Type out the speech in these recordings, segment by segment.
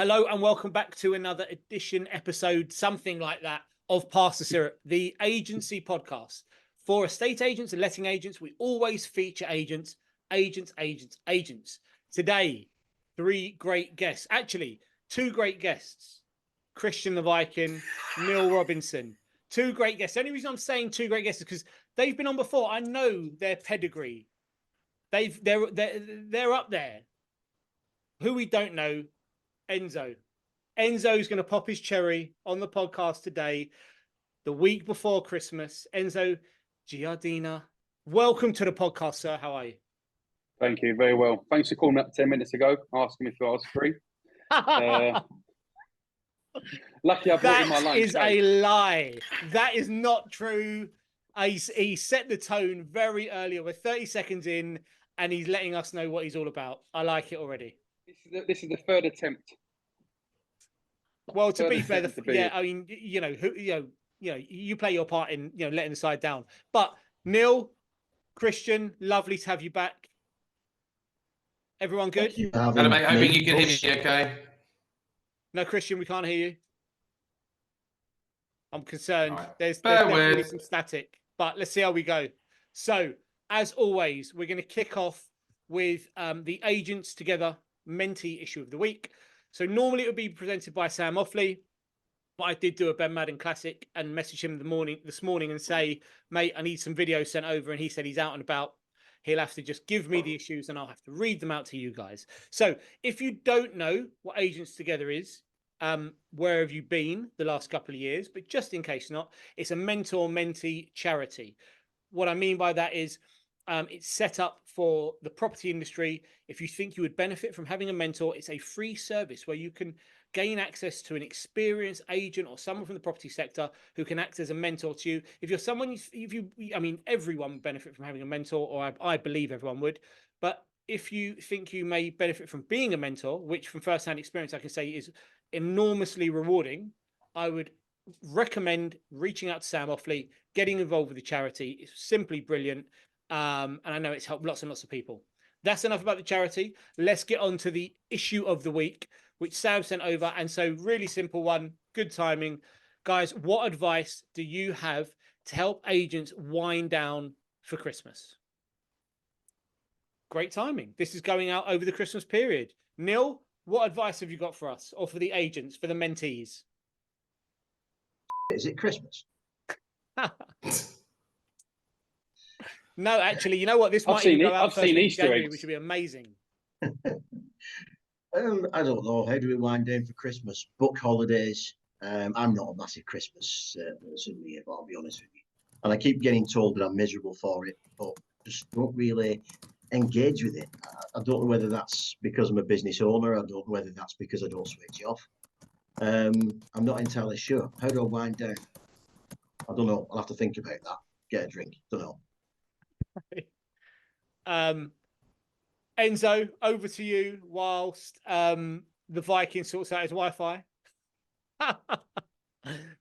Hello and welcome back to another edition, episode, something like that, of Pass the Syrup, the agency podcast. For estate agents and letting agents, we always feature agents. Today, three great guests. Actually, two great guests. Kristjan the Viking, Neil Robinson. Two great guests. The only reason I'm saying two great guests is because they've been on before. I know their pedigree. They're up there. Who we don't know, Enzo. Enzo's going to pop his cherry on the podcast today, the week before Christmas. Enzo, Giardina, welcome to the podcast, sir. How are you? Thank you. Very well. Thanks for calling up 10 minutes ago, asking me if I was free. Lucky I brought in my lunch. That is a lie. That is not true. He set the tone very early. We're 30 seconds in, and he's letting us know what he's all about. I like it already. This is the third attempt. Well, to be fair, I mean, you play your part in letting the side down. But Neil, Kristjan, lovely to have you back. Everyone good? Hello, mate. Hoping you can hear me okay. No, Kristjan, we can't hear you. I'm concerned. Right. There's definitely some static, but let's see how we go. So, as always, we're going to kick off with the Agents Together Mentee issue of the week. So normally it would be presented by Sam Offley, but I did do a Ben Madden Classic and message him this morning and say, mate, I need some videos sent over. And he said he's out and about. He'll have to just give me the issues and I'll have to read them out to you guys. So if you don't know what Agents Together is, where have you been the last couple of years? But just in case not, it's a mentor-mentee charity. What I mean by that is it's set up for the property industry. If you think you would benefit from having a mentor, it's a free service where you can gain access to an experienced agent or someone from the property sector who can act as a mentor to you. If you're someone, I mean, everyone would benefit from having a mentor, or I believe everyone would. But if you think you may benefit from being a mentor, which from first-hand experience I can say is enormously rewarding, I would recommend reaching out to Sam Offley, getting involved with the charity. It's simply brilliant. And I know it's helped lots and lots of people. That's enough about the charity. Let's get on to the issue of the week, which Sam sent over. And so really simple one, good timing. Guys, what advice do you have to help agents wind down for Christmas? Great timing. This is going out over the Christmas period. Neil, what advice have you got for us or for the agents, for the mentees? Is it Christmas? No, actually, you know what? This might even go out first week in January, which would be amazing. I don't know. How do we wind down for Christmas? Book holidays. I'm not a massive Christmas person here, but I'll be honest with you. And I keep getting told that I'm miserable for it, but just don't really engage with it. I don't know whether that's because I'm a business owner. I don't know whether that's because I don't switch off. I'm not entirely sure. How do I wind down? I don't know. I'll have to think about that. Get a drink. Don't know. Enzo, over to you whilst the Viking sorts out his Wi-Fi.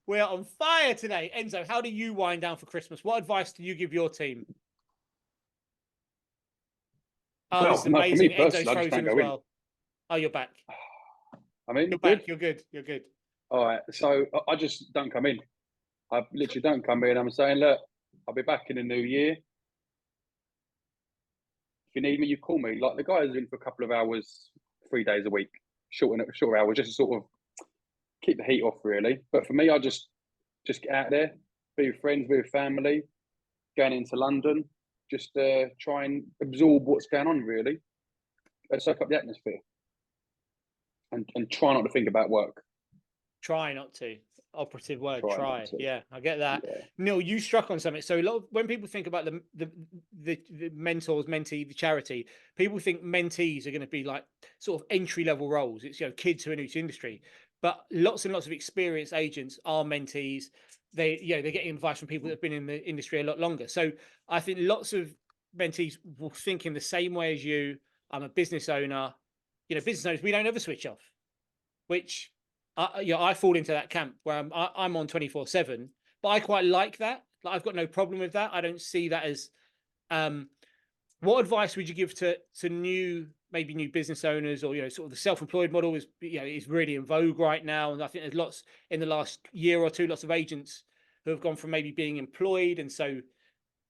We're on fire today. Enzo, how do you wind down for Christmas? What advice do you give your team? Oh, well, it's amazing. Enzo's frozen as well. Oh, you're back. I mean, you're back. You're good. You're good. All right. So I just don't come in. I literally don't come in. I'm saying, look, I'll be back in the new year. If you need me, you call me. Like the guys are in for a couple of hours, 3 days a week, short hours, just to sort of keep the heat off, really. But for me, I just get out there, be with friends, be with family, going into London, just try and absorb what's going on, really. Soak up the atmosphere, and try not to think about work. Try not to. Operative word, try. Yeah, I get that. Yeah. Neil, you struck on something. So a lot of, when people think about the mentors, mentee, the charity, people think mentees are going to be like sort of entry level roles. It's kids who are new to industry, but lots and lots of experienced agents are mentees. They're getting advice from people that have been in the industry a lot longer. So I think lots of mentees will think in the same way as you. I'm a business owner. Business owners, we don't ever switch off, which I fall into that camp where I'm on 24/7, but I quite like that. Like, I've got no problem with that. I don't see that as. What advice would you give to new maybe new business owners, or sort of the self-employed model is is really in vogue right now. And I think there's lots in the last year or two, lots of agents who have gone from maybe being employed and so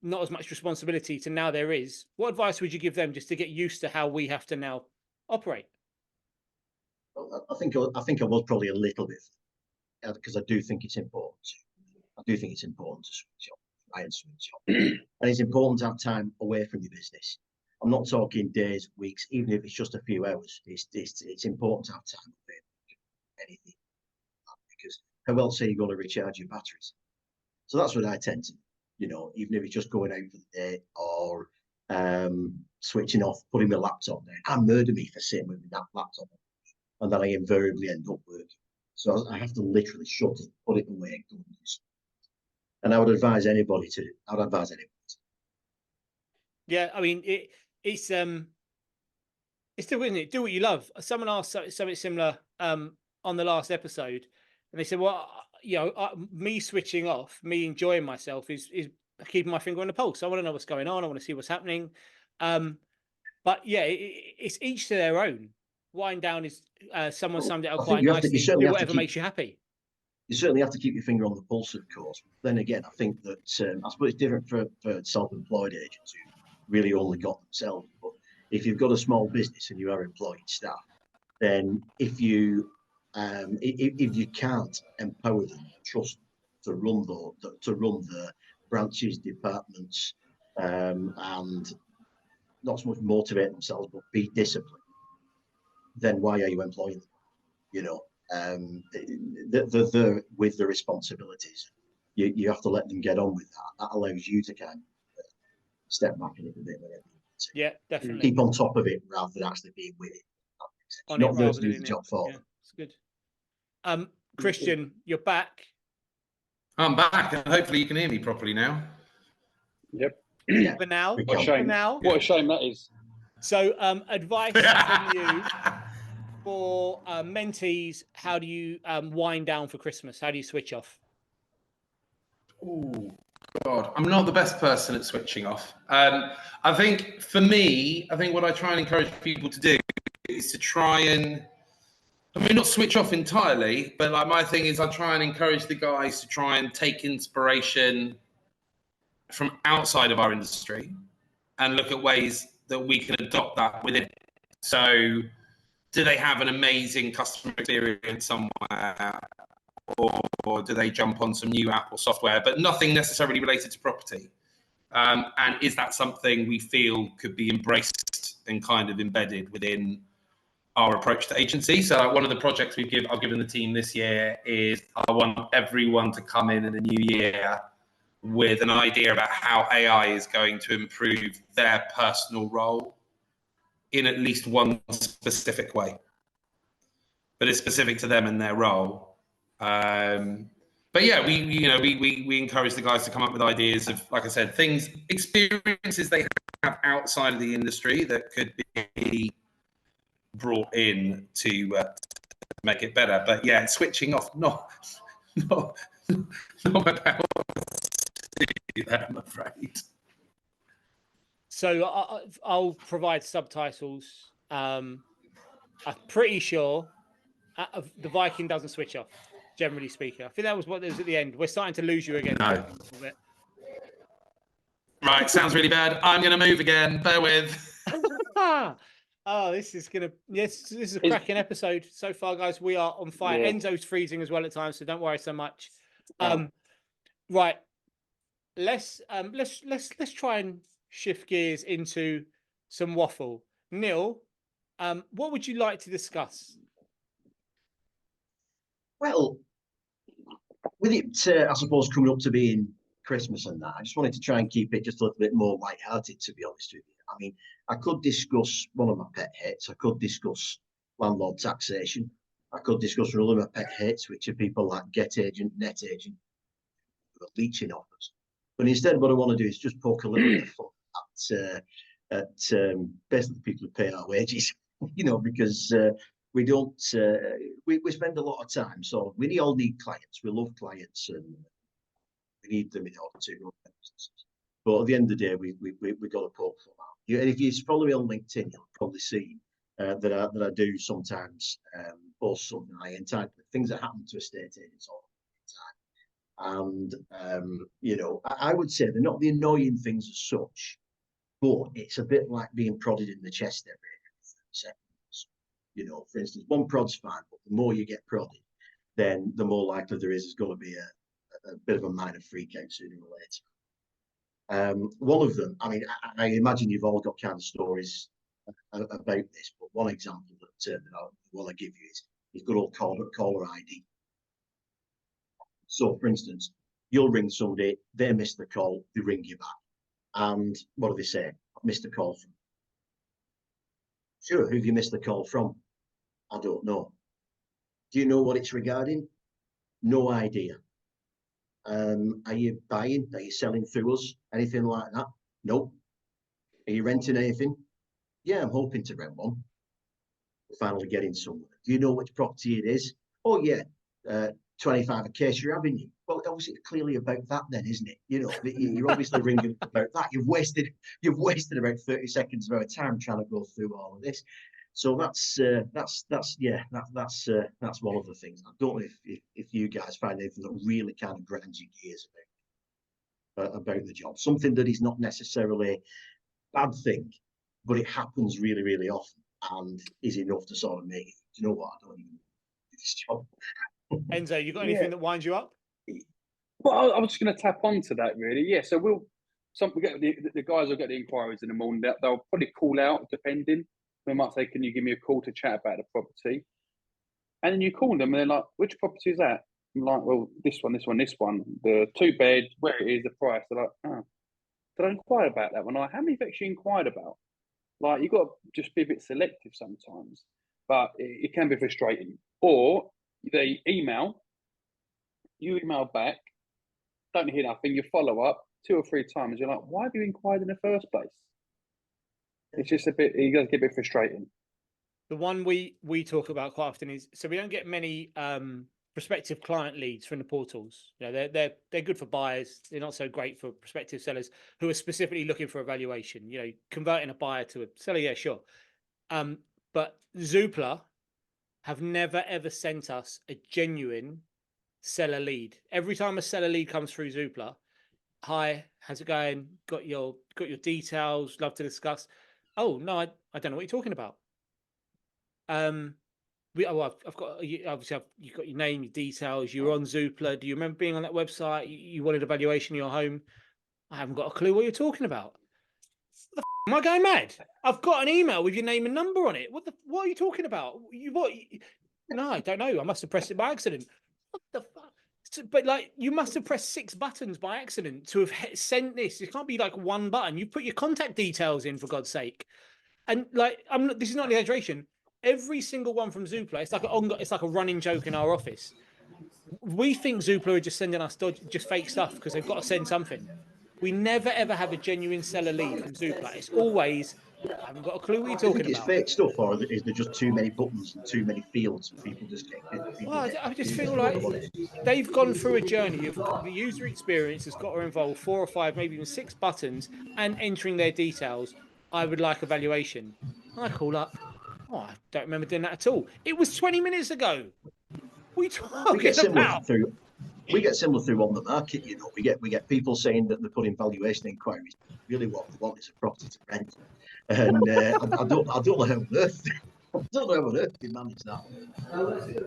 not as much responsibility to now there is. What advice would you give them just to get used to how we have to now operate? Well, I think I was probably a little bit, because I do think it's important. I do think it's important to switch off, try and switch off, and it's important to have time away from your business. I'm not talking days, weeks, even if it's just a few hours. It's important to have time away from anything, because how else are you going to recharge your batteries? So that's what I tend to, even if it's just going out for the day or switching off, putting my laptop down. I murder me for sitting with that laptop, and then I invariably end up working. So I have to literally shut it, put it away, and go and do something. And I would advise anybody to. Yeah, I mean it's still, isn't it? Do what you love. Someone asked something similar on the last episode, and they said, "Well, me switching off, me enjoying myself is keeping my finger on the pulse. I want to know what's going on. I want to see what's happening." But yeah, it's each to their own. Wind down is someone summed it up quite nicely. Do whatever makes you happy. You certainly have to keep your finger on the pulse, of course. Then again, I think that I suppose it's different for self-employed agents who really only got themselves. But if you've got a small business and you are employing staff, then if you can't empower them, trust them to run the branches, departments, and not so much motivate themselves, but be disciplined, then why are you employing them? They're with the responsibilities. You have to let them get on with that. That allows you to kind of step back a little bit whenever you want to. Yeah, definitely. Keep on top of it rather than actually being with it. Not there to do the job for them. It's good. Kristjan, you're back. I'm back, and hopefully you can hear me properly now. Yep. Yeah. For now. What a shame. What a shame that is. So, advice from you for mentees: how do you wind down for Christmas? How do you switch off? Oh God, I'm not the best person at switching off. I think for me, what I try and encourage people to do is to try and, not switch off entirely, but like my thing is I try and encourage the guys to try and take inspiration from outside of our industry and look at ways that we can adopt that within it. So do they have an amazing customer experience somewhere, or do they jump on some new app or software, but nothing necessarily related to property? And is that something we feel could be embraced and kind of embedded within our approach to agency? So one of the projects I've given the team this year is I want everyone to come in the new year with an idea about how AI is going to improve their personal role in at least one specific way, but it's specific to them and their role. But yeah, we encourage the guys to come up with ideas of, like I said, experiences they have outside of the industry that could be brought in to make it better. But yeah, switching off, not my power to do that, I'm afraid. So I'll provide subtitles. I'm pretty sure the Viking doesn't switch off, generally speaking. I think that was what it was at the end. We're starting to lose you again. No. Right, sounds really bad. I'm going to move again. Bear with. Oh, this is a cracking episode so far, guys. We are on fire. Yeah. Enzo's freezing as well at times, so don't worry so much. Right, let's try and shift gears into some waffle. Neil, what would you like to discuss? Well, with it, I suppose, coming up to being Christmas and that, I just wanted to try and keep it just a little bit more light-hearted, to be honest with you. I mean, I could discuss one of my pet hates. I could discuss landlord taxation. I could discuss another of my pet hates, which are people like get agent, net agent, who are leeching offers. But instead, what I want to do is just poke a little bit of fun at basically people who pay our wages, because we don't, we spend a lot of time. So we all need clients. We love clients and we need them in order to run businesses. But at the end of the day, we got to poke for that. And if you follow me on LinkedIn, you'll probably see that I do sometimes post something I entitled things that happen to estate agents all the time. And you know, I would say they're not the annoying things as such, but it's a bit like being prodded in the chest every 30 seconds. You know, for instance, one prod's fine, but the more you get prodded, then the more likely there is going to be a bit of a minor freak out sooner or later. One of them, I mean, I imagine you've all got kind of stories about this, but one example that I want to give you is good old caller ID. So, for instance, you'll ring somebody, they miss the call, they ring you back. And what do they say? I've missed a call from. Sure, who have you missed the call from? I don't know. Do you know what it's regarding? No idea. Are you buying? Are you selling through us? Anything like that? Nope. Are you renting anything? Yeah, I'm hoping to rent one. We're finally getting somewhere. Do you know which property it is? Oh, yeah. 25 Acacia Avenue. Well, obviously, it's clearly about that then, isn't it? You know, you're obviously ringing about that. You've wasted about 30 seconds of our time trying to go through all of this. So that's one of the things. I don't know if you guys find anything that really kind of grinds your gears about the job. Something that is not necessarily a bad thing, but it happens really, really often and is enough to sort of make it, you know what, I don't even do this job. Enzo, you got anything that winds you up? Well, I was just going to tap onto that, really. Yeah, so we get the guys will get the inquiries in the morning. They'll probably call out, depending. They might say, "Can you give me a call to chat about the property?" And then you call them, and they're like, "Which property is that?" I'm like, "Well, this one, the 2-bed, where it is, the price." They're like, "Oh, did I inquire about that one?" I'm like, how many have you actually inquired about? Like, you've got to just be a bit selective sometimes, but it can be frustrating. Or they email, you email back, don't hear nothing, you follow up 2 or 3 times, you're like, why have you inquired in the first place? It's just it does get a bit frustrating. The one we talk about quite often is, so we don't get many prospective client leads from the portals. You know, they're good for buyers. They're not so great for prospective sellers who are specifically looking for a valuation. You know, converting a buyer to a seller, yeah, sure. But Zoopla have never ever sent us a genuine seller lead. Every time a seller lead comes through Zoopla, hi, how's it going? Got your details, love to discuss. Oh no, I don't know what you're talking about. I've got, obviously you've got your name, your details, you're on Zoopla. Do you remember being on that website? You wanted a valuation of your home. I haven't got a clue what you're talking about. What the am I going mad? I've got an email with your name and number on it. What are you talking about? No, I don't know. I must have pressed it by accident. What the fuck? But like, you must have pressed 6 buttons by accident to have sent this. It can't be like one button. You put your contact details in, for God's sake. And like, this is not an exaggeration. Every single one from Zoopla, it's like a running joke in our office. We think Zoopla are just sending us just fake stuff because they've got to send something. We never ever have a genuine seller lead from Zoopla. It's always, I haven't got a clue what you're talking about. It's fake stuff, or is there just too many buttons and too many fields and people just get? I just feel like they've gone through a journey of the user experience has got to involve 4 or 5, maybe even 6 buttons and entering their details. I would like a valuation. I call up. Oh, I don't remember doing that at all. It was 20 minutes ago. We get similar through on the market. You know, we get people saying that they're putting valuation inquiries. Really, what they want is a property to rent, and I don't know how on earth. I don't know how on earth they manage that.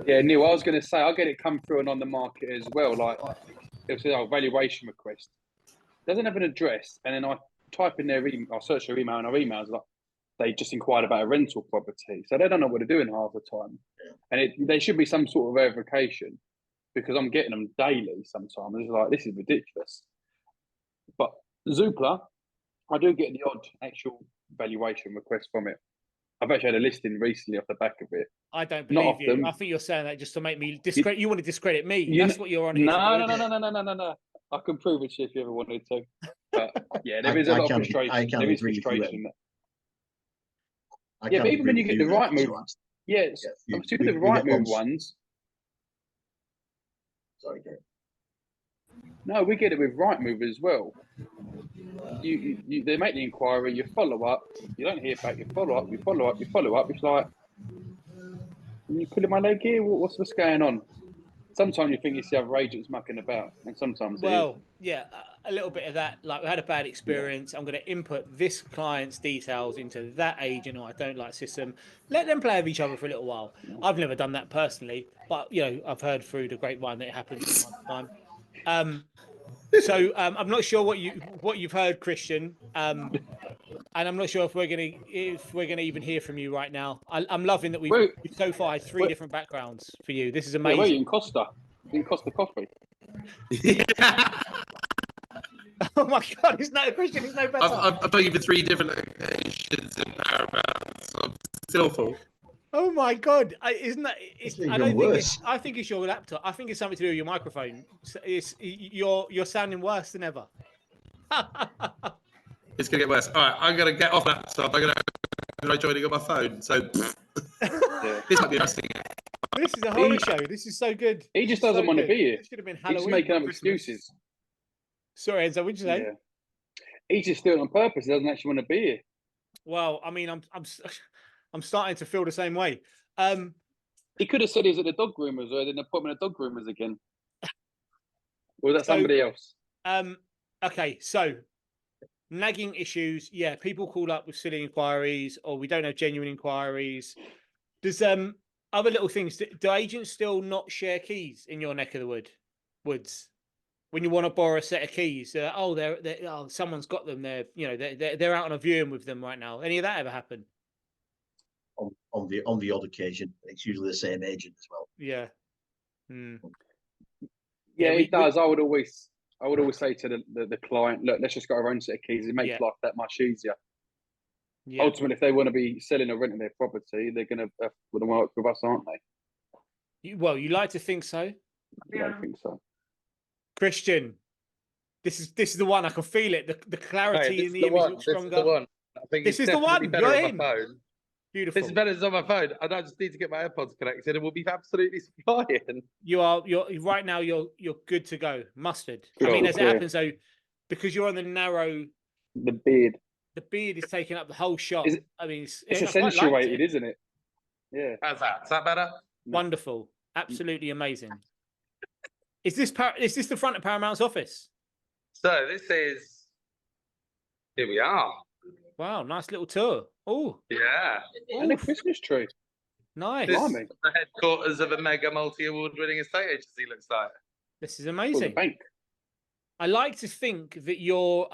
Yeah, Neil, I was going to say, I get it come through and on the market as well. Like, it says, valuation request. Doesn't have an address, and then I type in their email, I search their email, and our emails like they just inquired about a rental property, so they don't know what they're doing half the time. Yeah. And there should be some sort of verification, because I'm getting them daily sometimes. It's like, this is ridiculous. But Zoopla, I do get the odd actual valuation request from it. I've actually had a listing recently off the back of it. I don't believe you. Often. I think you're saying that just to make me discredit. You want to discredit me. That's what you're on. No. I can prove it to you if you ever wanted to. But yeah, there is a lot of frustration. There is frustration. Yeah, but even when you get the Rightmove, I'm still the Rightmove ones. Sorry, No, we get it with Rightmove as well. They make the inquiry, you follow up, you don't hear back, you follow up, you follow up, you follow up. It's like, are you pulling my leg here? What's going on? Sometimes you think it's the other agents mucking about, and sometimes it is. Well, yeah, a little bit of that. Like, we had a bad experience. I'm going to input this client's details into that agent, or I don't like system. Let them play with each other for a little while. I've never done that personally, but I've heard through the grapevine that it happens from time to time. So I'm not sure what you've heard, Kristjan, and I'm not sure if we're gonna even hear from you right now. I'm loving that we've so far had three different backgrounds for you. This is amazing. Yeah, we're eating Costa. Eating Costa coffee. Oh my God, it's no Kristjan. It's no better. I've done you for 3 different locations in Paramount. So I'm still full. Oh my God, isn't that? I don't worse. think. I think it's your laptop. I think it's something to do with your microphone. You're sounding worse than ever. It's gonna get worse. All right, I'm gonna get off that stuff. I'm gonna try joining on my phone. So this might be interesting. This is a horror show. This is so good. He just doesn't want to be here. This should have been He's Halloween. just making up Christmas. excuses. Sorry, Enzo. What'd you say? Yeah. He's just doing it on purpose. He doesn't actually want to be here. Well, I mean, I'm starting to feel the same way. He could have said he's at the dog groomers or had an appointment at dog groomers again. Or was that somebody else? Okay, so nagging issues. Yeah, people call up with silly inquiries, or we don't have genuine inquiries. Does other little things? Do agents still not share keys in your neck of the woods? When you want to borrow a set of keys, someone's got them. They're out on a viewing with them right now. Any of that ever happen? On the odd occasion, it's usually the same agent as well. Yeah. Yeah, he does. I would always say to the client, look, let's just get our own set of keys. It makes life that much easier. Yeah. Ultimately, if they want to be selling or renting their property, they're going to work with us, aren't they? Well, you like to think so. Yeah, I think so. Kristjan, this is the one. I can feel it. The clarity in the image looks stronger. This is the one. I think this is the one. Better on my phone. Beautiful. This is better than on my phone. I just need to get my AirPods connected, and we'll be absolutely flying. You're right now. You're good to go. Mustard. I mean, as it happens though, because you're on the narrow. The beard. The beard is taking up the whole shot. I mean, it's accentuated, isn't it? Yeah. How's that? Is that better? Wonderful. Absolutely amazing. Is this the front of Paramount's office? So this is. Here we are. Wow, nice little tour. Oh, yeah. And a Christmas tree. Nice. This is the headquarters of a mega multi-award-winning estate agency. Looks like. This is amazing. The bank. I like to think that you're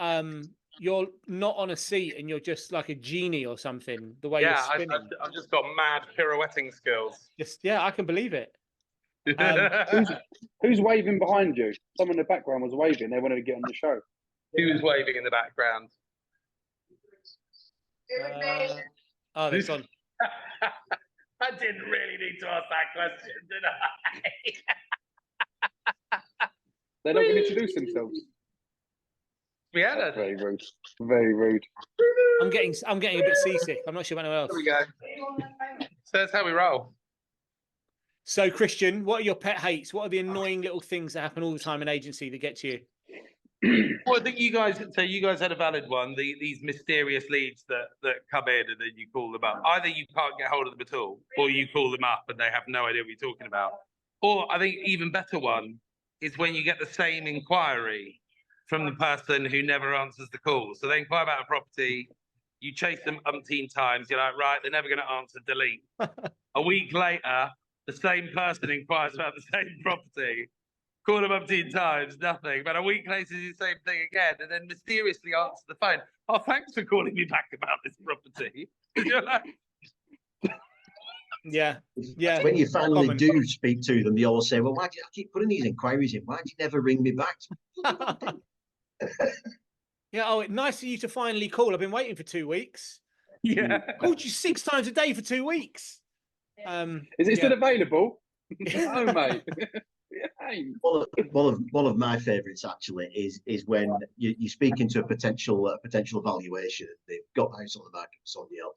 not on a seat and you're just like a genie or something. The way you're spinning. I've just got mad pirouetting skills. I can believe it. Who's waving behind you? Someone in the background was waving. They wanted to get on the show. Who was waving in the background? They've gone. I didn't really need to ask that question, did I? They're not going to introduce themselves. Yeah, very rude. Very rude. I'm getting a bit seasick. I'm not sure about anyone else. There we go. So that's how we roll. So, Kristjan, what are your pet hates? What are the annoying little things that happen all the time in agency that get to you? Well, I think you guys had a valid one. These mysterious leads that come in and then you call them up. Either you can't get hold of them at all, or you call them up and they have no idea what you're talking about. Or I think even better one is when you get the same inquiry from the person who never answers the call. So they inquire about a property, you chase them umpteen times. You're like, right, they're never going to answer. Delete. A week later, the same person inquires about the same property. Call them umpteen times, nothing. But a week later, the same thing again, and then mysteriously answer the phone. Oh, thanks for calling me back about this property. You're like... Yeah. When you finally do speak to them, they all say, "Well, why do you keep putting these inquiries in? Why do you never ring me back?" Yeah. Oh, nice of you to finally call. I've been waiting for 2 weeks. Yeah. Called you 6 times a day for 2 weeks. Is it still available? Oh, mate. One of my favourites actually is when you're speaking to a potential valuation. They've got the house on the market for somebody else,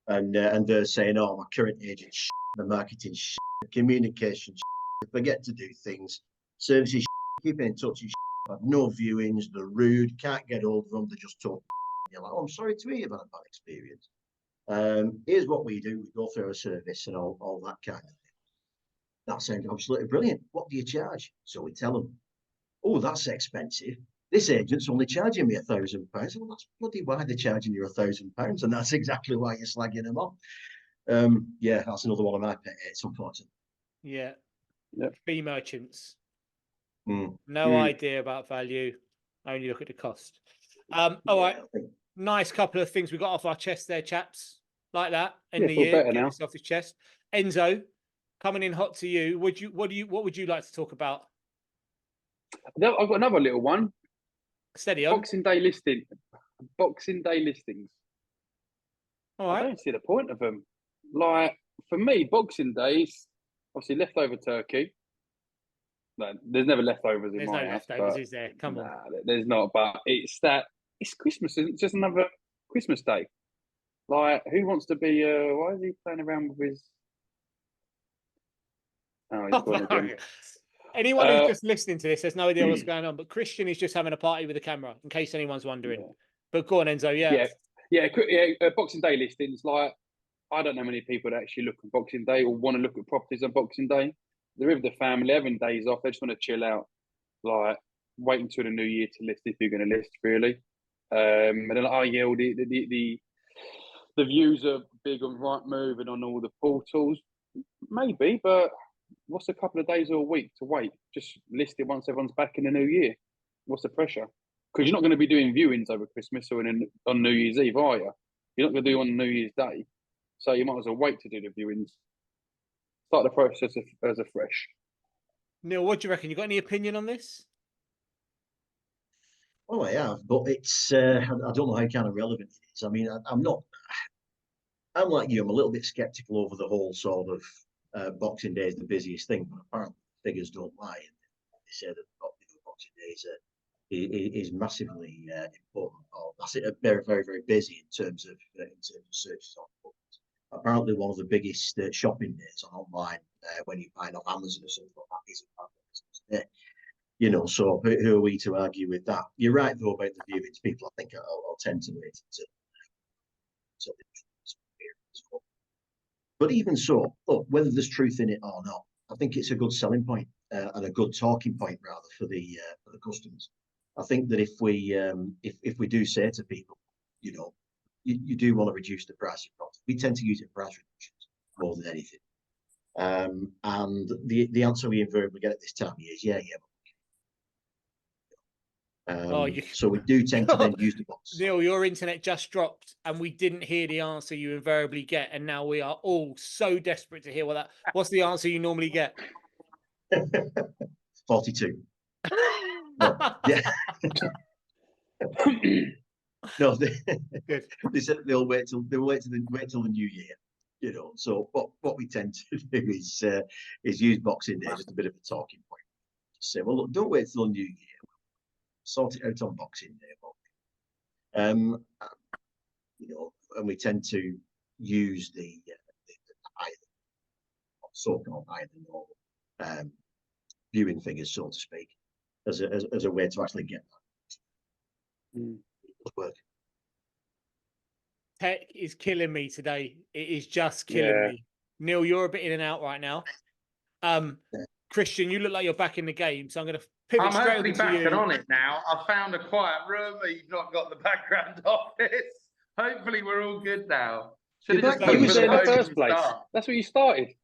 and they're saying, "Oh, my current agent, the marketing, communication, forget to do things, services, keeping in touch, I've no viewings, they're rude, can't get hold of them, they're just talking. You're like, oh, I'm sorry to hear you've had a bad experience. Here's what we do. We go through a service and all that kind of thing. That sounds absolutely brilliant. What do you charge? So we tell them, oh, that's expensive. This agent's only charging me £1,000. Well, that's bloody why they're charging you £1,000, and that's exactly why you're slagging them off. Yeah, that's another one of my pet hates, unfortunately. Yeah. Yep. Fee merchants. Mm. No idea about value. Only look at the cost. All right. Nice couple of things we got off our chest there, chaps. Like that. In the feel year, better get now. this off his chest. Enzo, coming in hot to you. What would you like to talk about? I've got another little one. Steady on. Boxing Day listings. All I right. don't see the point of them. Like, for me, Boxing Days, obviously leftover turkey. No, there's never leftovers in There's my no house. leftovers, but is there? Come on. Nah, there's not. But it's Christmas. It's just another Christmas day. Like, who wants to be? Why is he playing around with his? Oh, he's gone again. Anyone who's just listening to this has no idea what's going on. But Kristjan is just having a party with a camera, in case anyone's wondering. Yeah. But go on, Enzo. Yeah. Boxing Day listings. Like, I don't know many people that actually look at Boxing Day or want to look at properties on Boxing Day. They're with the family, having days off. They just want to chill out. Like, wait until the new year to list if you're going to list, really. And then, the views are big on Rightmove and on all the portals. Maybe, but what's a couple of days or a week to wait? Just list it once everyone's back in the new year. What's the pressure? Because you're not going to be doing viewings over Christmas or on New Year's Eve, are you? You're not going to do on New Year's Day. So you might as well wait to do the viewings. Start the process as a fresh. Neil, what do you reckon? You got any opinion on this? Oh, I have, but it's I don't know how kind of relevant it is. I mean, I'm like you, I'm a little bit skeptical over the whole sort of Boxing Day is the busiest thing, but apparently figures don't lie. They say that Boxing Day is massively important. Or that's it, very, very, very busy in terms of searches on books. Apparently, one of the biggest shopping days on online when you buy it on Amazon or something like that is Christmas Day. You know, so who are we to argue with that? You're right though about the viewings. People, I think, will tend to wait until but even so, look, whether there's truth in it or not, I think it's a good selling point and a good talking point rather for the customers. I think that if we do say to people, you know, you do want to reduce the price of property, we tend to use it for price reductions more than anything. And the answer we invariably get at this time is yeah. So we do tend to then use the box. Neil, your internet just dropped and we didn't hear the answer you invariably get. And now we are all so desperate to hear what's the answer you normally get? 42. No, yeah. No, they said they'll wait till the new year. You know, so what we tend to do is use Boxing Day as just a bit of a talking point. Just say, well, look, don't wait till the new year. Sort it out on Boxing Day. You know, and we tend to use the so-called island viewing figures, so to speak, as a way to actually get that. Work. Tech is killing me today. It is just killing me. Neil, you're a bit in and out right now. Kristjan, you look like you're back in the game, so I'm going to pivot I'm straight hopefully over to back you. and on it now. I've found a quiet room where you've not got the background office. Hopefully we're all good now. You were there in the first place. That's where you started.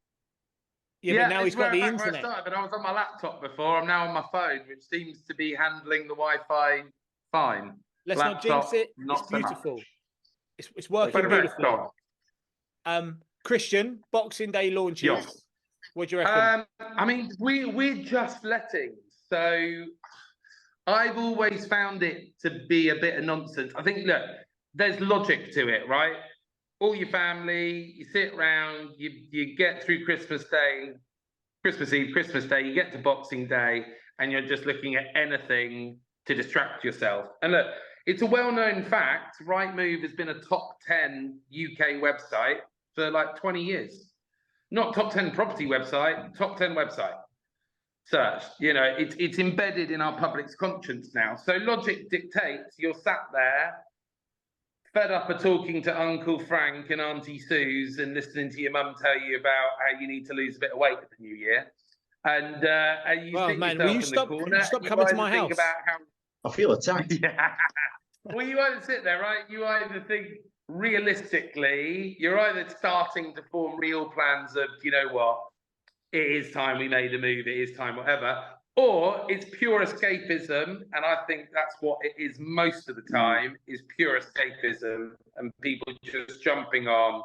Yeah, but now he's got the where internet. I started, but I was on my laptop before. I'm now on my phone, which seems to be handling the Wi-Fi fine. Let's not jinx it. It's beautiful. It's working beautifully. Kristjan, Boxing Day launches. Yes. What do you reckon? I mean, we're just letting. So I've always found it to be a bit of nonsense. I think, look, there's logic to it, right? All your family, you sit around, you get through Christmas Day, Christmas Eve, Christmas Day, you get to Boxing Day, and you're just looking at anything to distract yourself. And look, it's a well-known fact, Rightmove has been a top 10 UK website for like 20 years. Not top 10 property website, top 10 website. search. You know, it's embedded in our public's conscience now. So logic dictates you're sat there, fed up of talking to Uncle Frank and Auntie Suze and listening to your mum tell you about how you need to lose a bit of weight for the new year. And you Well, sit man, yourself will you in stop, the corner. stop and coming to either my think house? about how I feel attacked. yeah. Well, you either sit there, right? You either think realistically, you're either starting to form real plans of, you know what, it is time we made a move, it is time, whatever, or it's pure escapism, and I think that's what it is most of the time, is pure escapism, and people just jumping on,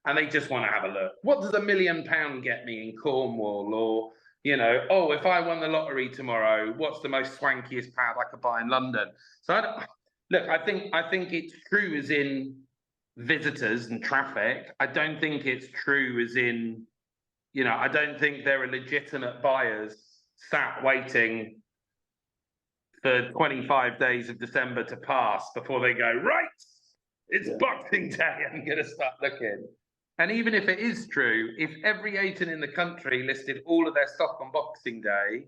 and they just want to have a look. What does £1 million get me in Cornwall? Or, you know, oh, if I won the lottery tomorrow, what's the most swankiest pad I could buy in London? So look, I think it's true as in visitors and traffic. I don't think it's true as in, you know, I don't think there are legitimate buyers sat waiting for 25 days of December to pass before they go, right, it's Boxing Day, I'm going to start looking. And even if it is true, if every agent in the country listed all of their stock on Boxing Day,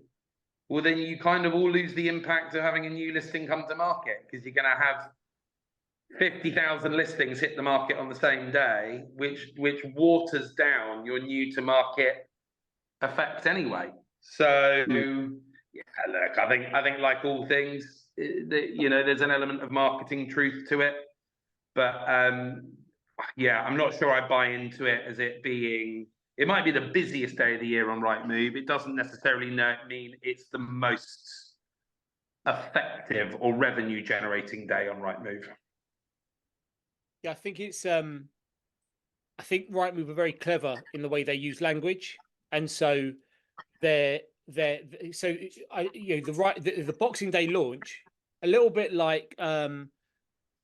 well, then you kind of all lose the impact of having a new listing come to market, because you're going to have 50,000 listings hit the market on the same day, which waters down your new to market effect anyway. So yeah, look, I think like all things, you know, there's an element of marketing truth to it, but yeah, I'm not sure I buy into it as it being. It might be the busiest day of the year on Rightmove. It doesn't necessarily mean it's the most effective or revenue generating day on Rightmove. Yeah, I think it's I think Rightmove are very clever in the way they use language, and so the Boxing Day launch, a little bit like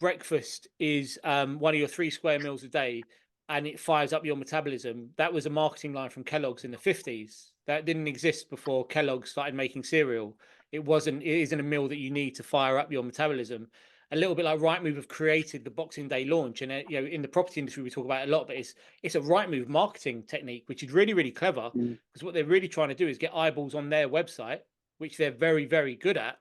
breakfast is one of your 3 square meals a day, and it fires up your metabolism. That was a marketing line from Kellogg's in the 50s. That didn't exist before Kellogg's started making cereal. It isn't a meal that you need to fire up your metabolism. A little bit like Rightmove have created the Boxing Day launch, and you know, in the property industry we talk about it a lot, but it's a Rightmove marketing technique, which is really, really clever, because what they're really trying to do is get eyeballs on their website, which they're very, very good at.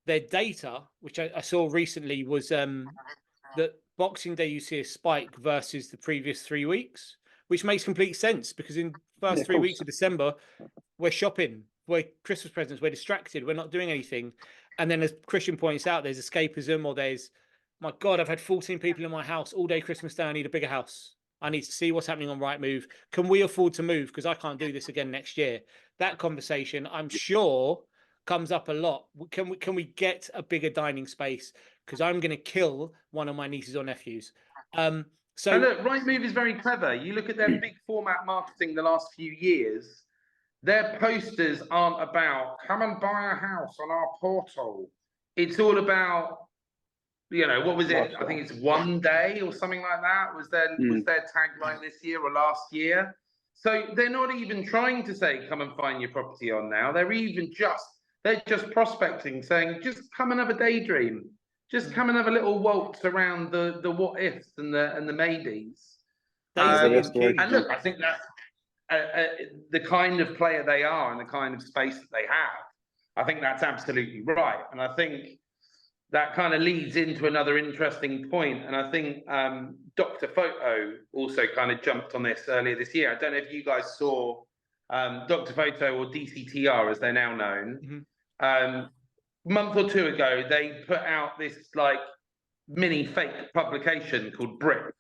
Their data, which I saw recently, was that Boxing Day you see a spike versus the previous 3 weeks, which makes complete sense, because in first 3 weeks of December we're shopping, we're Christmas presents, we're distracted, we're not doing anything. And then, as Kristjan points out, there's escapism, or there's, my God, I've had 14 people in my house all day Christmas Day. I need a bigger house. I need to see what's happening on Rightmove. Can we afford to move? Because I can't do this again next year. That conversation, I'm sure, comes up a lot. Can we get a bigger dining space? Because I'm going to kill one of my nieces or nephews. So and look, Rightmove is very clever. You look at their big format marketing the last few years. Their posters aren't about come and buy a house on our portal. It's all about, you know, what was it? I think it's one day or something like that was their tagline this year or last year. So they're not even trying to say come and find your property on now. They're just prospecting, saying just come and have a daydream. Just come and have a little waltz around the what ifs and the maybes. And look, I think that's the kind of player they are and the kind of space that they have. I think that's absolutely right. And I think that kind of leads into another interesting point. And I think Dr. Photo also kind of jumped on this earlier this year. I don't know if you guys saw Dr. Photo, or DCTR as they're now known. A month or 2 ago, they put out this like mini fake publication called Brick,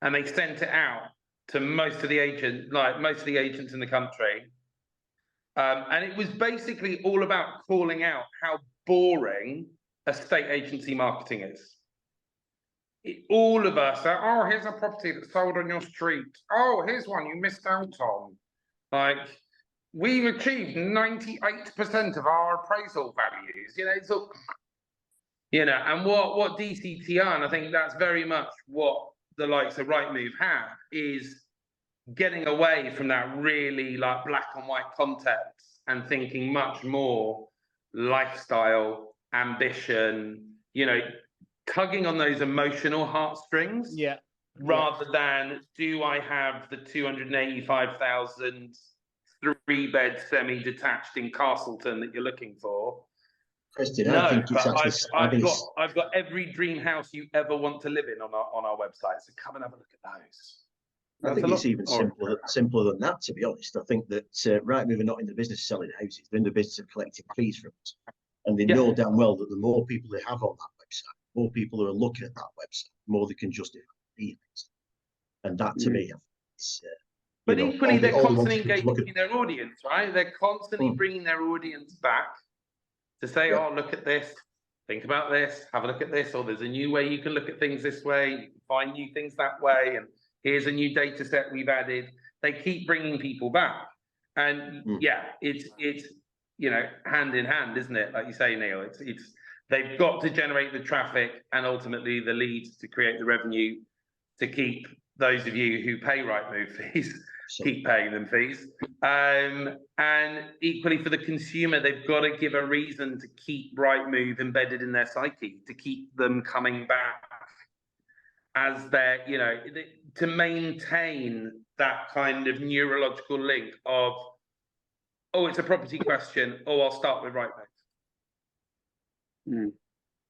and they sent it out to most of the agents in the country. And it was basically all about calling out how boring estate agency marketing is. All of us are, oh, here's a property that's sold on your street. Oh, here's one you missed out on. Like, we've achieved 98% of our appraisal values. You know, it's all, you know, and what DCTR, and I think that's very much what the likes of Rightmove have, is getting away from that really like black and white context and thinking much more lifestyle, ambition, you know, tugging on those emotional heartstrings, rather than do I have the 285,000 3-bed semi-detached in Castleton that you're looking for. Kristjan, No, I think it's but actually. I've got every dream house you ever want to live in on our website. So come and have a look at those. I think it's even simpler than that, to be honest. I think that Rightmove are not in the business of selling houses; they're in the business of collecting fees from us, and they know damn well that the more people they have on that website, the more people who are looking at that website, the more they can justify fees. And that, to me, is. But equally, they're constantly engaging their audience, right? They're constantly bringing their audience back to say, "Oh, look at this. Think about this. Have a look at this. Or there's a new way you can look at things this way. You can find new things that way. And here's a new data set we've added." They keep bringing people back, and it's hand in hand, isn't it? Like you say, Neil. It's they've got to generate the traffic and ultimately the leads to create the revenue to keep those of you who pay Rightmove fees. Keep paying them fees. And equally for the consumer, they've got to give a reason to keep Rightmove embedded in their psyche, to keep them coming back as their, to maintain that kind of neurological link of, oh, it's a property question. Oh, I'll start with Rightmove.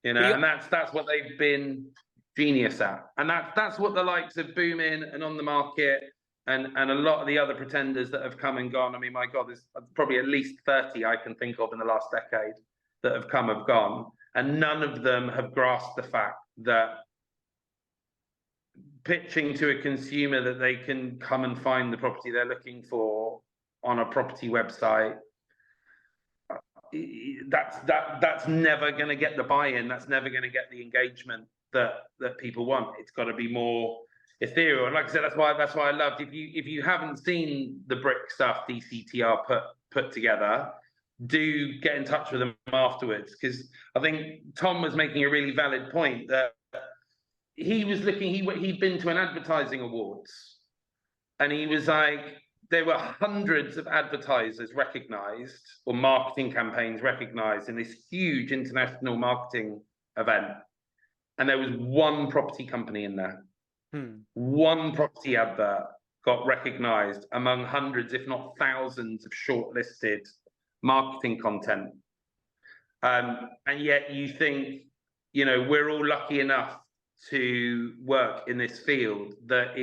And that's what they've been genius at. And that's what the likes of Boomin and On the Market and a lot of the other pretenders that have come and gone. I mean, my God, there's probably at least 30 I can think of in the last decade that have come, have gone. And none of them have grasped the fact that pitching to a consumer that they can come and find the property they're looking for on a property website, that's never going to get the buy-in. That's never going to get the engagement that people want. It's got to be more ethereal. And like I said, that's why I loved, if you haven't seen the brick stuff DCTR put together, do get in touch with them afterwards, because I think Tom was making a really valid point that he was looking, he'd been to an advertising awards, and he was like, there were hundreds of advertisers recognized or marketing campaigns recognized in this huge international marketing event, and there was one property company in there. One property advert got recognized among hundreds, if not thousands, of shortlisted marketing content. And yet you think, we're all lucky enough to work in this field that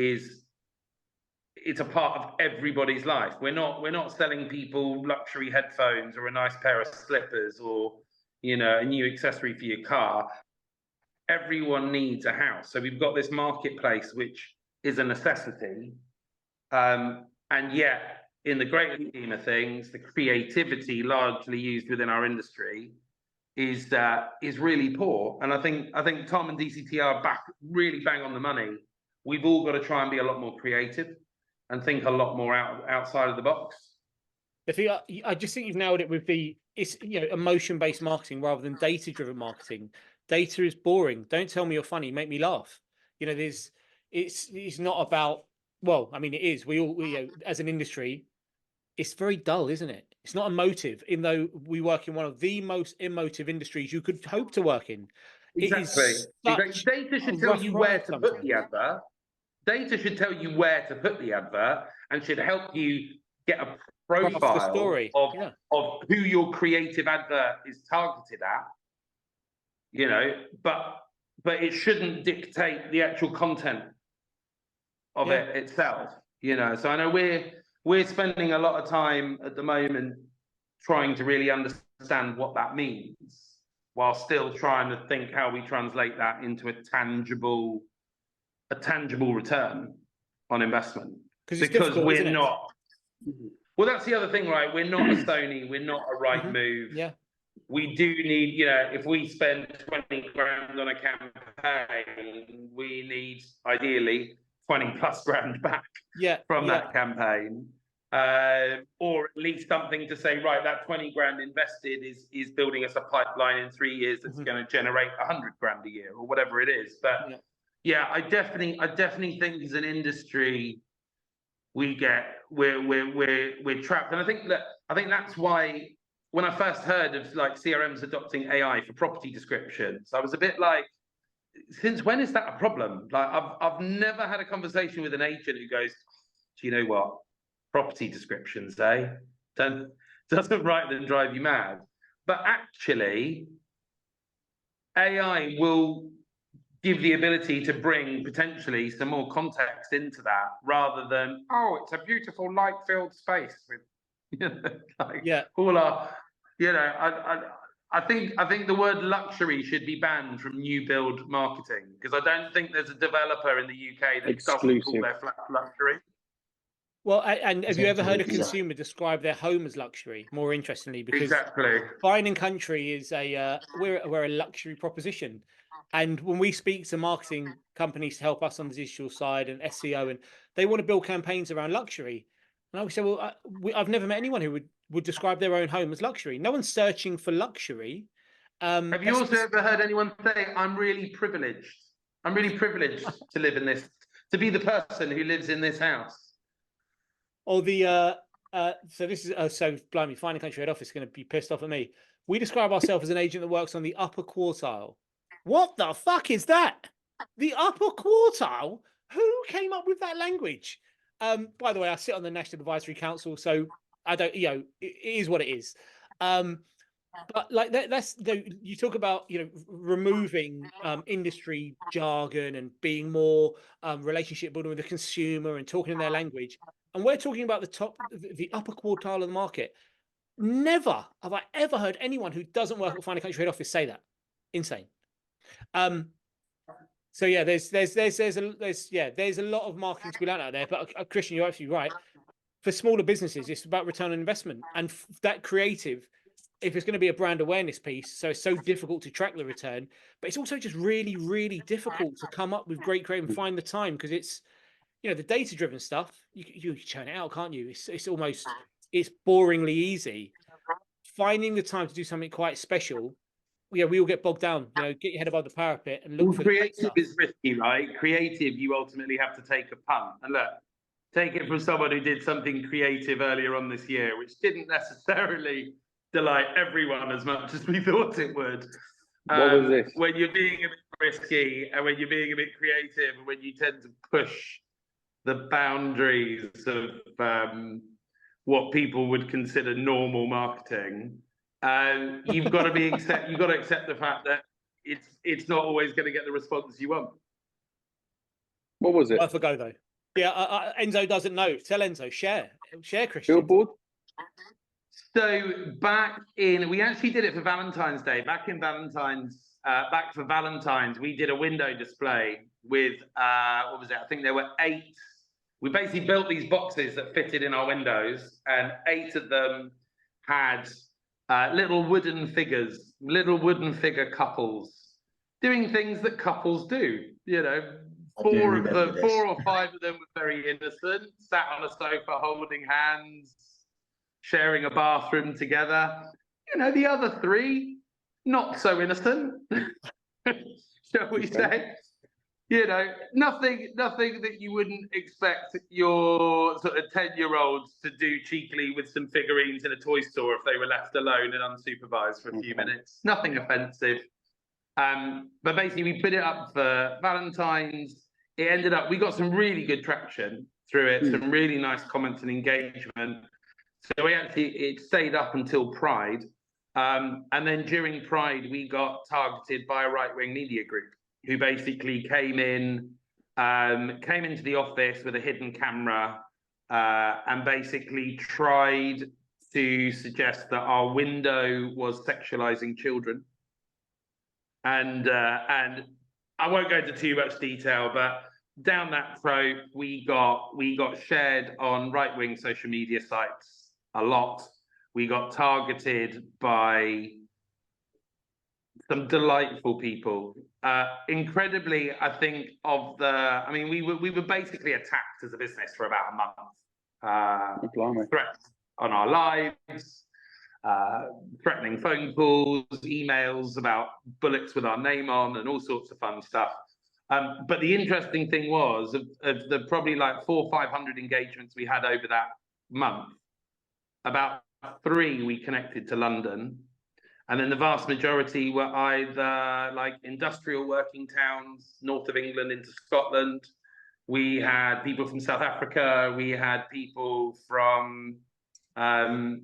it's a part of everybody's life. We're not selling people luxury headphones or a nice pair of slippers or, a new accessory for your car. Everyone needs a house. So we've got this marketplace, which is a necessity. And yet, in the great scheme of things, the creativity largely used within our industry is really poor. And I think Tom and DCT are really bang on the money. We've all got to try and be a lot more creative and think a lot more outside of the box. I just think you've nailed it with it's emotion-based marketing rather than data-driven marketing. Data is boring. Don't tell me you're funny. Make me laugh. It's not about. Well, I mean, it is. We all as an industry, it's very dull, isn't it? It's not emotive. Even though we work in one of the most emotive industries you could hope to work in. Exactly. Data should tell you where to put the advert. Data should tell you where to put the advert and should help you get a profile of who your creative advert is targeted at. But it shouldn't dictate the actual content of it itself. So I know we're spending a lot of time at the moment trying to really understand what that means, while still trying to think how we translate that into a tangible return on investment. Because we're not. Well, that's the other thing, right? We're not a Sony, we're not a Rightmove. Yeah. We do need, if we spend 20 grand on a campaign, we need ideally 20 plus grand back from that campaign. Or at least something to say, right, that 20 grand invested is building us a pipeline in 3 years that's going to generate 100 grand a year or whatever it is. But I definitely think as an industry, we're trapped. And I think that's why when I first heard of CRMs adopting AI for property descriptions, I was a bit like, since when is that a problem? I've never had a conversation with an agent who goes, do you know what? property descriptions, doesn't write them drive you mad. But actually, AI will give the ability to bring potentially some more context into that, rather than, oh, it's a beautiful light-filled space with, all our, I think the word luxury should be banned from new build marketing, because I don't think there's a developer in the UK that doesn't call their flat luxury. Well, and have you ever heard a consumer describe their home as luxury? More interestingly, because Fine and Country is we're a luxury proposition, and when we speak to marketing companies to help us on the digital side and SEO, and they want to build campaigns around luxury, and I would say, well, I've never met anyone who would describe their own home as luxury. No one's searching for luxury. Have you also ever heard anyone say, "I'm really privileged. I'm really privileged to live in this, to be the person who lives in this house"? Or the so this is so blimey, Fine and Country head office is going to be pissed off at me. We describe ourselves as an agent that works on the upper quartile. What the fuck is that? The upper quartile? Who came up with that language? By the way, I sit on the National Advisory Council, so I don't, it is what it is. But like that's you talk about, removing industry jargon and being more relationship building with the consumer and talking in their language. And we're talking about the upper quartile of the market. Never have I ever heard anyone who doesn't work at Fine and Country head office say that. Insane. So yeah, there's a lot of marketing to be learned out there. But Kristjan, you're absolutely right. For smaller businesses, it's about return on investment, and that creative, if it's going to be a brand awareness piece, so it's so difficult to track the return, but it's also just really, really difficult to come up with great creative and find the time, because it's, the data-driven stuff, you churn it out, can't you? It's almost, it's boringly easy. Finding the time to do something quite special, we all get bogged down. Get your head above the parapet and look for creative is risky, right? Creative, you ultimately have to take a punt. And look, take it from someone who did something creative earlier on this year, which didn't necessarily delight everyone as much as we thought it would. What was this? When you're being a bit risky and when you're being a bit creative, and when you tend to push the boundaries of what people would consider normal marketing, you've got to accept the fact that it's not always going to get the response you want. What was it? I forgot though. Yeah, Enzo doesn't know. Tell Enzo. Share, Kristjan. Billboard. So we actually did it for Valentine's Day. Back for Valentines, we did a window display with what was it? I think there were 8. We basically built these boxes that fitted in our windows, and 8 of them had little wooden figure couples doing things that couples do. 4 or 5 of them were very innocent, sat on a sofa holding hands, sharing a bathroom together. The other 3, not so innocent, shall we say? Nothing that you wouldn't expect your sort of 10-year-olds to do cheekily with some figurines in a toy store if they were left alone and unsupervised for a few minutes. Nothing offensive. But basically, we put it up for Valentine's. It ended up, we got some really good traction through it, some really nice comments and engagement. So it stayed up until Pride. And then during Pride, we got targeted by a right-wing media group who basically came into the office with a hidden camera and basically tried to suggest that our window was sexualizing children. And I won't go into too much detail, but down that road, we got shared on right-wing social media sites a lot. We got targeted by some delightful people. Incredibly, I think we were basically attacked as a business for about a month. Threats on our lives, threatening phone calls, emails about bullets with our name on, and all sorts of fun stuff. But the interesting thing was, of the probably like 400 or 500 engagements we had over that month, about 3 we connected to London. And then the vast majority were either like industrial working towns, north of England into Scotland, We had people from South Africa. We had people from the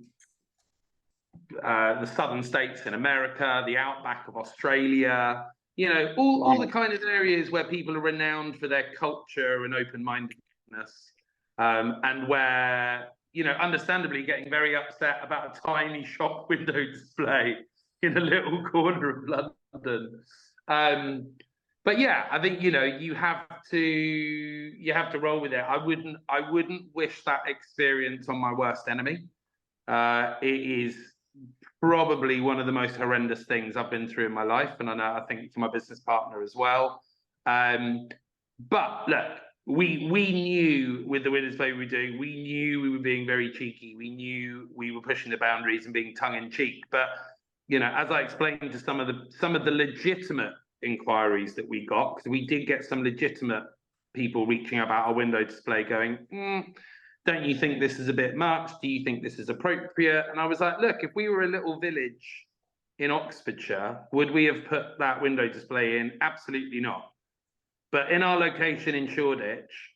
southern states in America, the outback of Australia, you know, all the kind of areas where people are renowned for their culture and open-mindedness, and where, you know, understandably getting very upset about a tiny shop window display in a little corner of London. But yeah, I think, you know, you have to roll with it. I wouldn't wish that experience on my worst enemy. It is probably one of the most horrendous things I've been through in my life, and I think to my business partner as well. But look, we knew with the winners play we were doing, we knew we were being very cheeky. We knew we were pushing the boundaries and being tongue in cheek. But you know, as I explained to some of the legitimate inquiries that we got, because we did get some legitimate people reaching about our window display, going, don't you think this is a bit much? Do you think this is appropriate? And I was like, look, if we were a little village in Oxfordshire, would we have put that window display in? Absolutely not. But in our location in Shoreditch,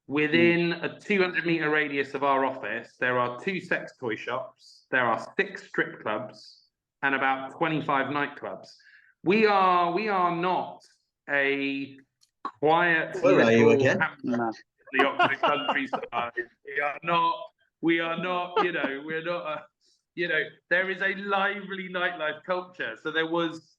within a 200-metre radius of our office, there are 2 sex toy shops, there are 6 strip clubs, and about 25 nightclubs. We are not a quiet. Where are you again? The Oxford countryside. We are not, you know, we're not a, you know, there is a lively nightlife culture. So there was,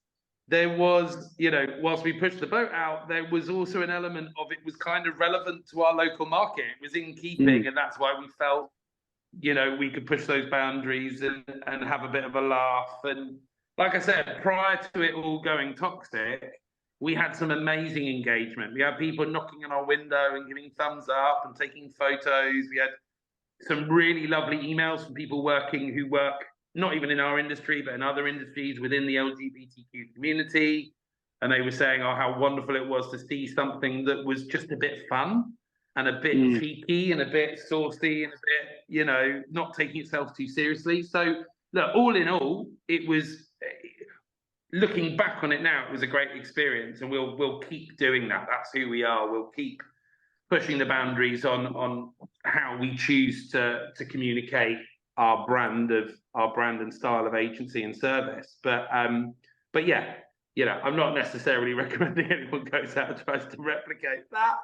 you know, whilst we pushed the boat out, there was also an element of it was kind of relevant to our local market. It was in keeping, and that's why we felt, you know, we could push those boundaries and have a bit of a laugh. And like I said, prior to it all going toxic, we had some amazing engagement. We had people knocking on our window and giving thumbs up and taking photos. We had some really lovely emails from people who work not even in our industry, but in other industries within the LGBTQ community. And they were saying, oh, how wonderful it was to see something that was just a bit fun and a bit cheeky and a bit saucy and a bit, you know, not taking itself too seriously. So look, all in all, it was, looking back on it now, it was a great experience, and we'll keep doing that. That's who we are. We'll keep pushing the boundaries on how we choose to communicate our brand and style of agency and service. But yeah, you know, I'm not necessarily recommending anyone goes out and tries to replicate that.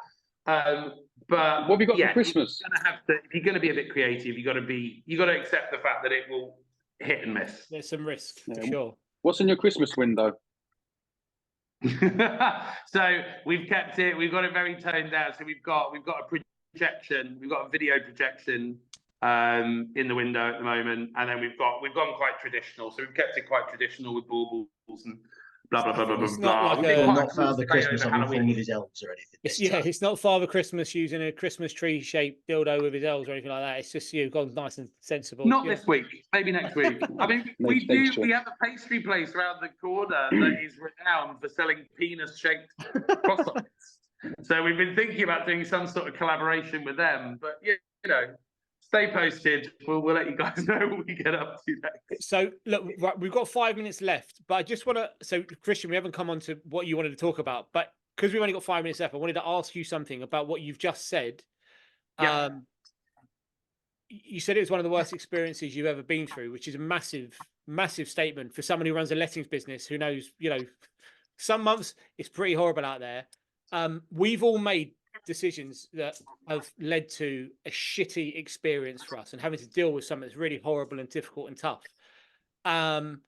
But what have you got for Christmas? If you're going to be a bit creative, you got to accept the fact that it will hit and miss. There's some risk for sure. What's in your Christmas window? So we've kept it. We've got it very toned down. So we've got a projection. We've got a video projection in the window at the moment, and then we've gone quite traditional. So we've kept it quite traditional with baubles and blah blah blah blah blah blah. Not Father Christmas having fun with his elves or anything. It's not Father Christmas using a Christmas tree shaped dildo with his elves or anything like that. It's just gone nice and sensible. Not this week, maybe next week. I mean, we have a pastry place around the corner that is renowned for selling penis shaped croissants. So we've been thinking about doing some sort of collaboration with them, but you know, stay posted. We'll let you guys know what we get up to next. So look, right, we've got 5 minutes left, but I just want to. So Kristjan, we haven't come on to what you wanted to talk about, but because we've only got 5 minutes left, I wanted to ask you something about what you've just said. Yeah. You said it was one of the worst experiences you've ever been through, which is a massive, massive statement for someone who runs a lettings business. Who knows? You know, some months it's pretty horrible out there. We've all made decisions that have led to a shitty experience for us and having to deal with something that's really horrible and difficult and tough. And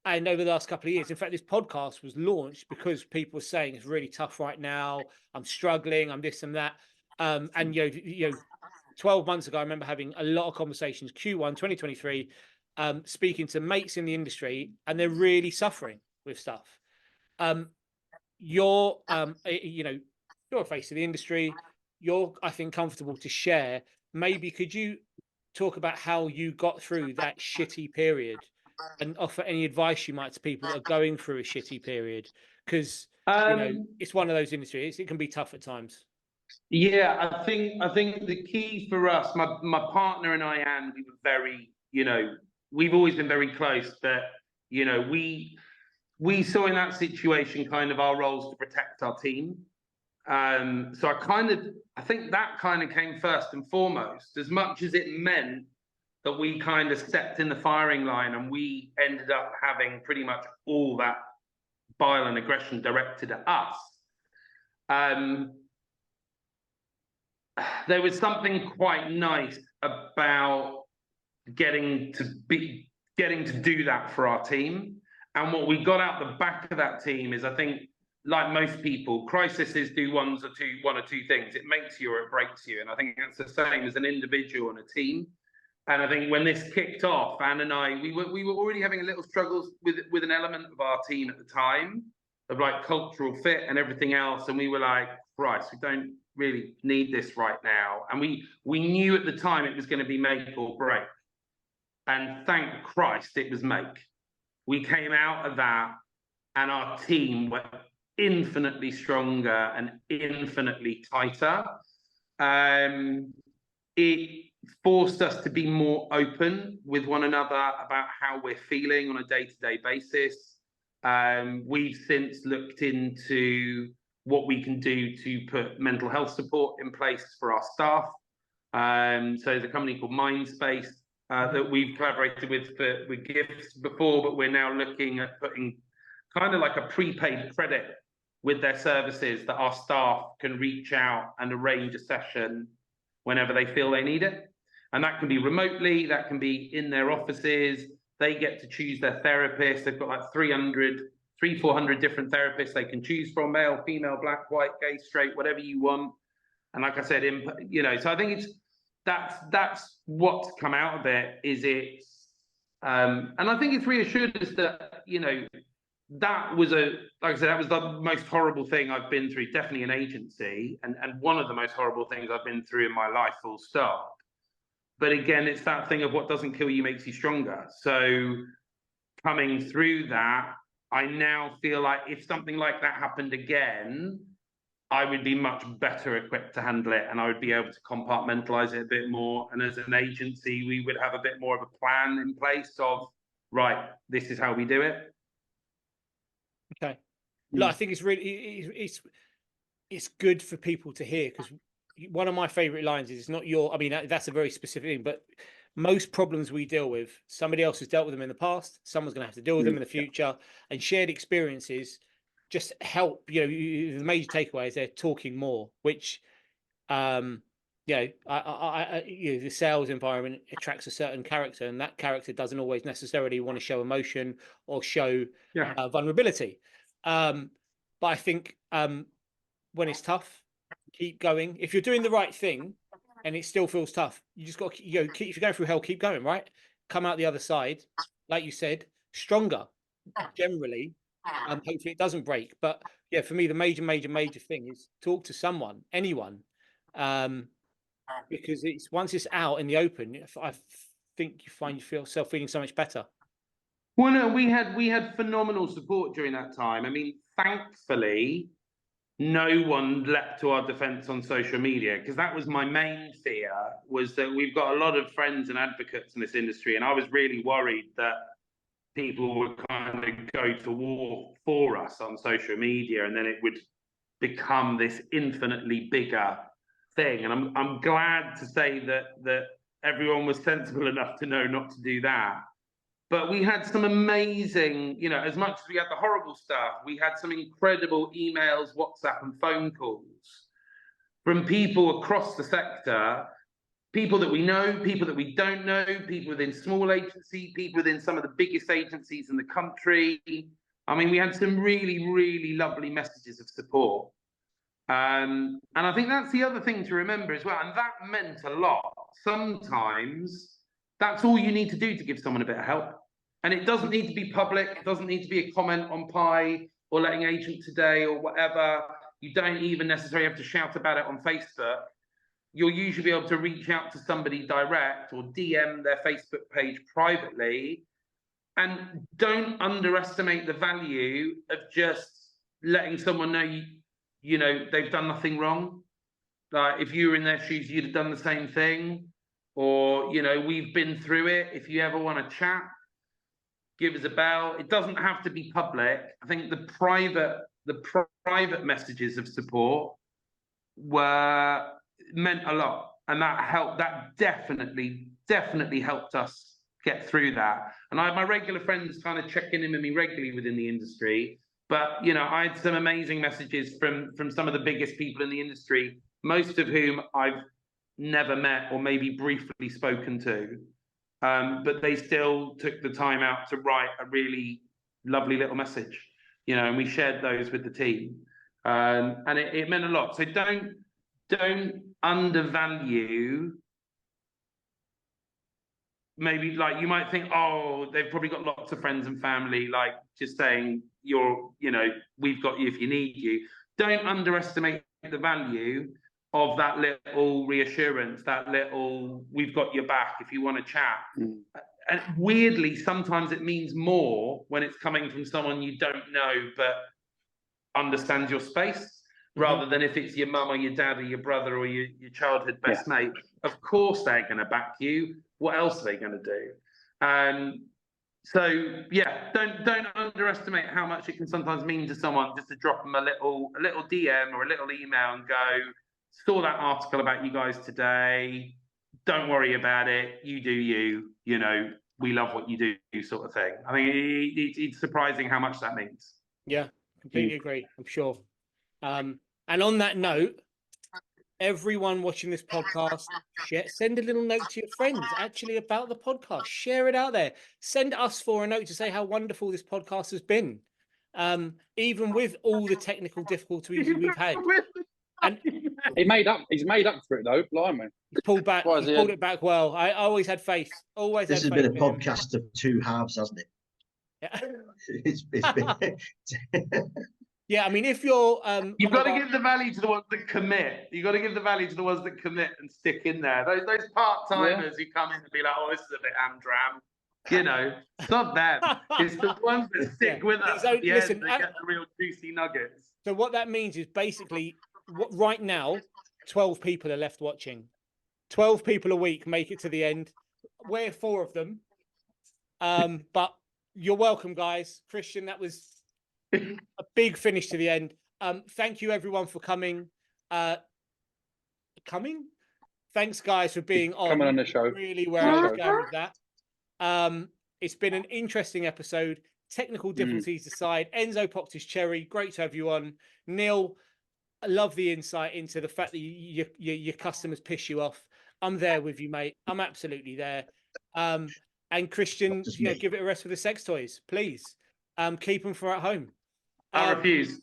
over the last couple of years, in fact, this podcast was launched because people were saying it's really tough right now. I'm struggling. I'm this and that. And you know, 12 months ago, I remember having a lot of conversations, Q1 2023, speaking to mates in the industry, and they're really suffering with stuff. You're a face of the industry. You're, I think, comfortable to share. Maybe could you talk about how you got through that shitty period and offer any advice you might to people that are going through a shitty period? Because you know, it's one of those industries. It can be tough at times. Yeah, I think the key for us, my partner and I, and we were very, you know, we've always been very close, but you know, we saw in that situation kind of our roles to protect our team. So I think that kind of came first and foremost, as much as it meant that we kind of stepped in the firing line and we ended up having pretty much all that bile and aggression directed at us. There was something quite nice about getting to do that for our team. And what we got out the back of that team is, I think, like most people, crises do one or two things. It makes you or it breaks you. And I think that's the same as an individual and a team. And I think when this kicked off, Anne and I, we were already having a little struggles with an element of our team at the time, of like cultural fit and everything else. And we were like, Christ, we don't really need this right now. And we knew at the time it was going to be make or break. And thank Christ it was make. We came out of that and our team were infinitely stronger and infinitely tighter. It forced us to be more open with one another about how we're feeling on a day-to-day basis. We've since looked into what we can do to put mental health support in place for our staff. So there's a company called Mindspace that we've collaborated with gifts before, but we're now looking at putting kind of like a prepaid credit with their services that our staff can reach out and arrange a session whenever they feel they need it. And that can be remotely, that can be in their offices. They get to choose their therapist. They've got like 400 different therapists they can choose from: male, female, black, white, gay, straight, whatever you want. And like I said, so I think that's what's come out of it. And I think it's reassured us that, that was like I said, that was the most horrible thing I've been through, definitely an agency, and one of the most horrible things I've been through in my life, full stop. But again, it's that thing of what doesn't kill you makes you stronger. So coming through that, I now feel like if something like that happened again, I would be much better equipped to handle it, and I would be able to compartmentalize it a bit more. And as an agency, we would have a bit more of a plan in place of, right, this is how we do it. Okay. Look, I think it's really it's good for people to hear, because one of my favorite lines is, it's not your, I mean, that's a very specific thing, but most problems we deal with, somebody else has dealt with them in the past, someone's going to have to deal with them in the future, and shared experiences just help. The major takeaway is they're talking more, which the sales environment attracts a certain character, and that character doesn't always necessarily want to show emotion or show vulnerability. But I think when it's tough, keep going. If you're doing the right thing and it still feels tough, you just got to, if you're going through hell, keep going, right? Come out the other side, like you said, stronger generally. Hopefully it doesn't break. But yeah, for me, the major thing is talk to someone, anyone, because once it's out in the open, I think you find yourself feeling so much better. Well, no, we had phenomenal support during that time. I mean, thankfully, no one leapt to our defense on social media, because that was my main fear, was that we've got a lot of friends and advocates in this industry, and I was really worried that people would kind of go to war for us on social media, and then it would become this infinitely bigger thing. And I'm glad to say that everyone was sensible enough to know not to do that. But we had some amazing, as much as we had the horrible stuff, we had some incredible emails, WhatsApp and phone calls from people across the sector, people that we know, people that we don't know, people within small agencies, people within some of the biggest agencies in the country. I mean, we had some really, really lovely messages of support. And I think that's the other thing to remember as well. And that meant a lot. Sometimes that's all you need to do to give someone a bit of help. And it doesn't need to be public. It doesn't need to be a comment on Pi or Letting Agent Today or whatever. You don't even necessarily have to shout about it on Facebook. You'll usually be able to reach out to somebody direct or DM their Facebook page privately. And don't underestimate the value of just letting someone know they've done nothing wrong. Like, if you were in their shoes, you'd have done the same thing. Or, we've been through it. If you ever want to chat, give us a bell. It doesn't have to be public. I think the private messages of support meant a lot, and that helped. That definitely helped us get through that. And I have my regular friends kind of checking in with me regularly within the industry. But you know, I had some amazing messages from some of the biggest people in the industry, most of whom I've never met or maybe briefly spoken to. But they still took the time out to write a really lovely little message, you know, and we shared those with the team. And it meant a lot. So don't undervalue. Maybe like you might think, oh, they've probably got lots of friends and family, like just saying we've got you if you need you. Don't underestimate the value of that little reassurance, that little we've got your back if you want to chat. And weirdly, sometimes it means more when it's coming from someone you don't know but understands your space, rather than if it's your mum or your dad or your brother or your childhood best mate. Of course they're going to back you. What else are they going to do? So yeah, don't underestimate how much it can sometimes mean to someone just to drop them a little DM or a little email and go, saw that article about you guys today. Don't worry about it. You do you. You know, we love what you do, sort of thing. I think it's surprising how much that means. Yeah, completely agree. I'm sure. And on that note, everyone watching this podcast, send a little note to your friends actually about the podcast. Share it out there. Send us a note to say how wonderful this podcast has been, even with all the technical difficulties we've had. And he's made up for it though, blimey. He's pulled back. He's pulled it back well. I always had faith. This has been a podcast of two halves, hasn't it? Yeah. It's been. Yeah, I mean, if you're, you've got to give the value to the ones that commit. You've got to give the value to the ones that commit and stick in there. Those part timers who come in and be like, "Oh, this is a bit amdram," you know, it's not them. It's the ones that stick with us. So, listen, they get the real juicy nuggets. So what that means is basically, right now, 12 people are left watching. 12 people a week make it to the end. We're 4 of them, but you're welcome, guys. Kristjan, that was a big finish to the end. Thank you everyone for coming. Thanks guys for being coming on the show. Really where I was going with that. It's been an interesting episode. Technical difficulties aside, Enzo popped his cherry. Great to have you on. Neil, I love the insight into the fact that your customers piss you off. I'm there with you, mate. I'm absolutely there. And Kristjan, give it a rest for the sex toys, please. Keep them for at home. I refuse.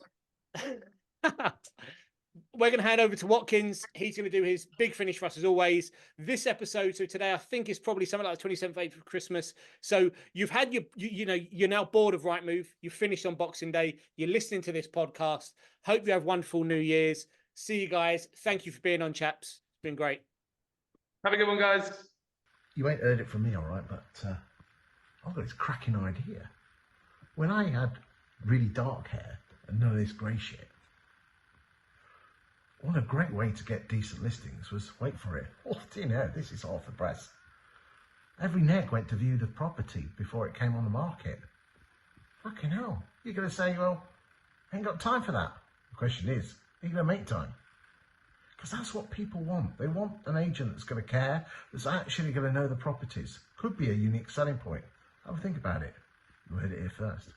We're going to hand over to Watkins. He's going to do his big finish for us as always. This episode, so today, I think is probably something like the 27th of April for Christmas. So you've had you're now bored of Rightmove. You've finished on Boxing Day. You're listening to this podcast. Hope you have wonderful New Year's. See you guys. Thank you for being on, chaps. It's been great. Have a good one, guys. You ain't heard it from me, all right, but I've got this cracking idea. When I had really dark hair and none of this grey shit, what a great way to get decent listings was, wait for it, this is off the press. Every neck went to view the property before it came on the market. Fucking hell. You're going to say, well, I ain't got time for that. The question is, are you going to make time? Because that's what people want. They want an agent that's going to care, that's actually going to know the properties. Could be a unique selling point. Have a think about it. You heard it here first.